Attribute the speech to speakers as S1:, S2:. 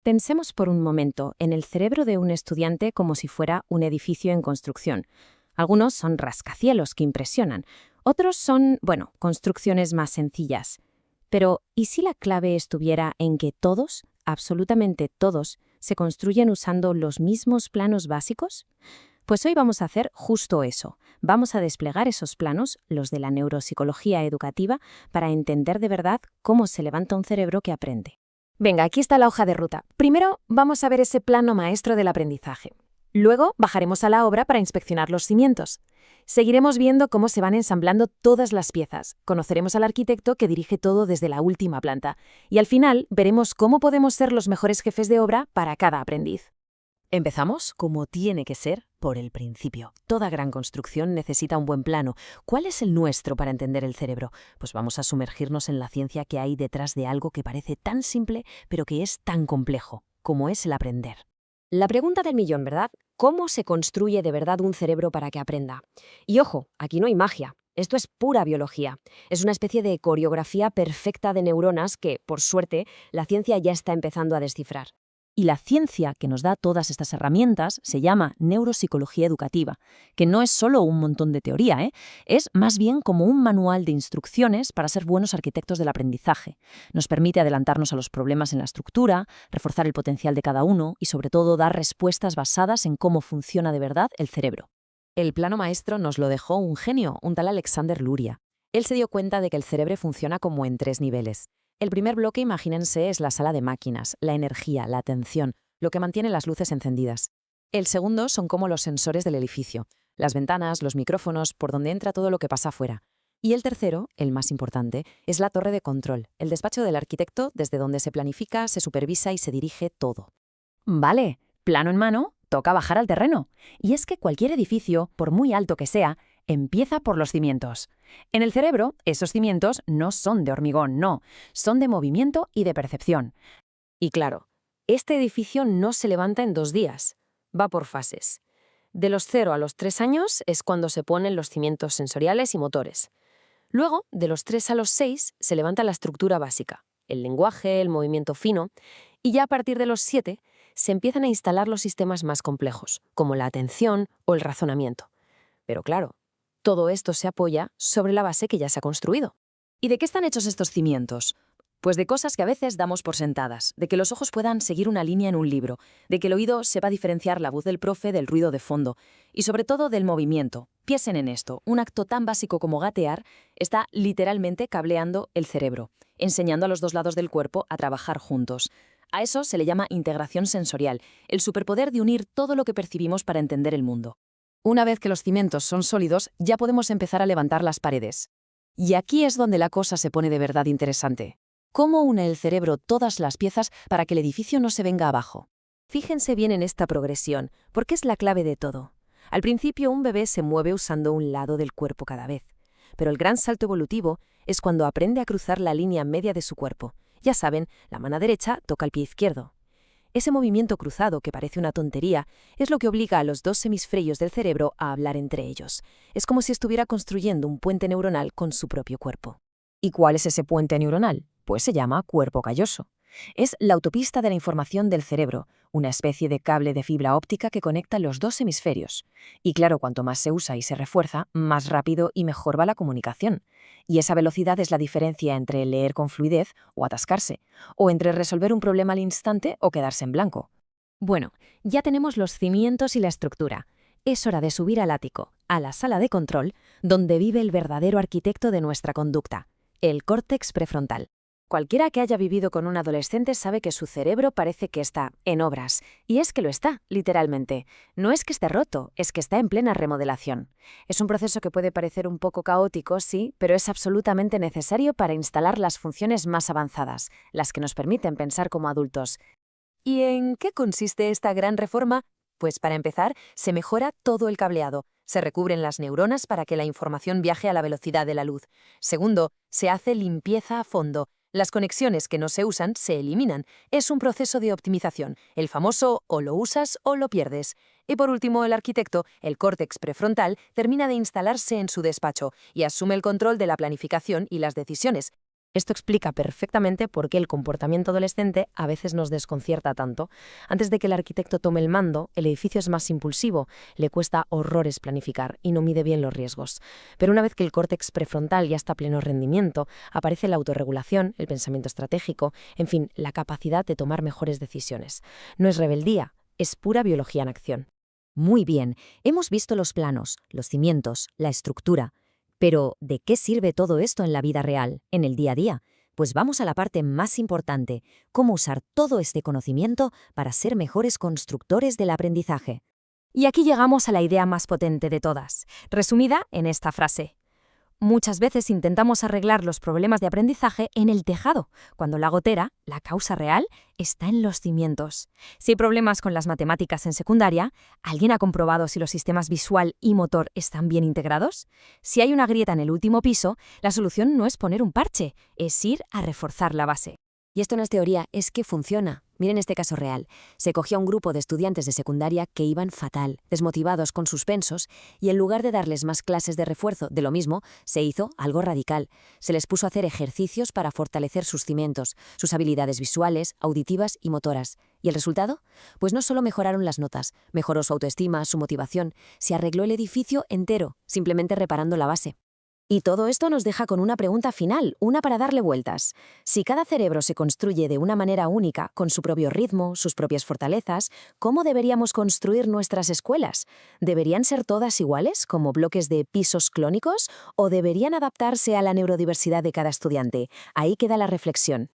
S1: Pensemos por un momento en el cerebro de un estudiante como si fuera un edificio en construcción. Algunos son rascacielos que impresionan, otros son, bueno, construcciones más sencillas. Pero, ¿y si la clave estuviera en que todos, absolutamente todos, se construyen usando los mismos planos básicos? Pues hoy vamos a hacer justo eso. Vamos a desplegar esos planos, los de la neuropsicología educativa, para entender de verdad cómo se levanta un cerebro que aprende.
S2: Venga, aquí está la hoja de ruta. Primero, vamos a ver ese plano maestro del aprendizaje. Luego, bajaremos a la obra para inspeccionar los cimientos. Seguiremos viendo cómo se van ensamblando todas las piezas. Conoceremos al arquitecto que dirige todo desde la última planta. Y al final, veremos cómo podemos ser los mejores jefes de obra para cada aprendiz.
S1: Empezamos, como tiene que ser, por el principio. Toda gran construcción necesita un buen plano. ¿Cuál es el nuestro para entender el cerebro? Pues vamos a sumergirnos en la ciencia que hay detrás de algo que parece tan simple, pero que es tan complejo, como es el aprender.
S3: La pregunta del millón, ¿verdad? ¿Cómo se construye de verdad un cerebro para que aprenda? Y ojo, aquí no hay magia. Esto es pura biología. Es una especie de coreografía perfecta de neuronas que, por suerte, la ciencia ya está empezando a descifrar.
S1: Y la ciencia que nos da todas estas herramientas se llama neuropsicología educativa, que no es solo un montón de teoría, es más bien como un manual de instrucciones para ser buenos arquitectos del aprendizaje. Nos permite adelantarnos a los problemas en la estructura, reforzar el potencial de cada uno y sobre todo dar respuestas basadas en cómo funciona de verdad el cerebro. El plano maestro nos lo dejó un genio, un tal Alexander Luria. Él se dio cuenta de que el cerebro funciona como en 3 niveles. El primer bloque, imagínense, es la sala de máquinas, la energía, la atención, lo que mantiene las luces encendidas. El segundo son como los sensores del edificio, las ventanas, los micrófonos, por donde entra todo lo que pasa afuera. Y el tercero, el más importante, es la torre de control, el despacho del arquitecto desde donde se planifica, se supervisa y se dirige todo. Vale, plano en mano, toca bajar al terreno. Y es que cualquier edificio, por muy alto que sea, empieza por los cimientos. En el cerebro, esos cimientos no son de hormigón, no, son de movimiento y de percepción.
S3: Y claro, este edificio no se levanta en 2 días, va por fases. De los 0 a los 3 años es cuando se ponen los cimientos sensoriales y motores. Luego, de los 3 a los 6, se levanta la estructura básica, el lenguaje, el movimiento fino, y ya a partir de los 7 se empiezan a instalar los sistemas más complejos, como la atención o el razonamiento. Pero claro, todo esto se apoya sobre la base que ya se ha construido.
S1: ¿Y de qué están hechos estos cimientos? Pues de cosas que a veces damos por sentadas, de que los ojos puedan seguir una línea en un libro, de que el oído sepa diferenciar la voz del profe del ruido de fondo, y sobre todo del movimiento. Piensen en esto, un acto tan básico como gatear está literalmente cableando el cerebro, enseñando a los dos lados del cuerpo a trabajar juntos. A eso se le llama integración sensorial, el superpoder de unir todo lo que percibimos para entender el mundo. Una vez que los cimientos son sólidos, ya podemos empezar a levantar las paredes. Y aquí es donde la cosa se pone de verdad interesante. ¿Cómo une el cerebro todas las piezas para que el edificio no se venga abajo? Fíjense bien en esta progresión, porque es la clave de todo. Al principio, un bebé se mueve usando un lado del cuerpo cada vez. Pero el gran salto evolutivo es cuando aprende a cruzar la línea media de su cuerpo. Ya saben, la mano derecha toca el pie izquierdo. Ese movimiento cruzado, que parece una tontería, es lo que obliga a los 2 hemisferios del cerebro a hablar entre ellos. Es como si estuviera construyendo un puente neuronal con su propio cuerpo. ¿Y cuál es ese puente neuronal? Pues se llama cuerpo calloso. Es la autopista de la información del cerebro, una especie de cable de fibra óptica que conecta los 2 hemisferios. Y claro, cuanto más se usa y se refuerza, más rápido y mejor va la comunicación. Y esa velocidad es la diferencia entre leer con fluidez o atascarse, o entre resolver un problema al instante o quedarse en blanco. Bueno, ya tenemos los cimientos y la estructura. Es hora de subir al ático, a la sala de control, donde vive el verdadero arquitecto de nuestra conducta, el córtex prefrontal. Cualquiera que haya vivido con un adolescente sabe que su cerebro parece que está en obras. Y es que lo está, literalmente. No es que esté roto, es que está en plena remodelación. Es un proceso que puede parecer un poco caótico, sí, pero es absolutamente necesario para instalar las funciones más avanzadas, las que nos permiten pensar como adultos. ¿Y en qué consiste esta gran reforma? Pues para empezar, se mejora todo el cableado. Se recubren las neuronas para que la información viaje a la velocidad de la luz. Segundo, se hace limpieza a fondo. Las conexiones que no se usan se eliminan. Es un proceso de optimización, el famoso o lo usas o lo pierdes. Y por último, el arquitecto, el córtex prefrontal, termina de instalarse en su despacho y asume el control de la planificación y las decisiones.
S3: Esto explica perfectamente por qué el comportamiento adolescente a veces nos desconcierta tanto. Antes de que el arquitecto tome el mando, el edificio es más impulsivo, le cuesta horrores planificar y no mide bien los riesgos. Pero una vez que el córtex prefrontal ya está a pleno rendimiento, aparece la autorregulación, el pensamiento estratégico, en fin, la capacidad de tomar mejores decisiones. No es rebeldía, es pura biología en acción.
S1: Muy bien, hemos visto los planos, los cimientos, la estructura. Pero, ¿de qué sirve todo esto en la vida real, en el día a día? Pues vamos a la parte más importante, cómo usar todo este conocimiento para ser mejores constructores del aprendizaje.
S2: Y aquí llegamos a la idea más potente de todas, resumida en esta frase. Muchas veces intentamos arreglar los problemas de aprendizaje en el tejado, cuando la gotera, la causa real, está en los cimientos. Si hay problemas con las matemáticas en secundaria, ¿alguien ha comprobado si los sistemas visual y motor están bien integrados? Si hay una grieta en el último piso, la solución no es poner un parche, es ir a reforzar la base.
S1: Y esto no es teoría, es que funciona. Miren este caso real. Se cogió a un grupo de estudiantes de secundaria que iban fatal, desmotivados con suspensos, y en lugar de darles más clases de refuerzo de lo mismo, se hizo algo radical. Se les puso a hacer ejercicios para fortalecer sus cimientos, sus habilidades visuales, auditivas y motoras. ¿Y el resultado? Pues no solo mejoraron las notas, mejoró su autoestima, su motivación, se arregló el edificio entero, simplemente reparando la base. Y todo esto nos deja con una pregunta final, una para darle vueltas. Si cada cerebro se construye de una manera única, con su propio ritmo, sus propias fortalezas, ¿cómo deberíamos construir nuestras escuelas? ¿Deberían ser todas iguales, como bloques de pisos clónicos, o deberían adaptarse a la neurodiversidad de cada estudiante? Ahí queda la reflexión.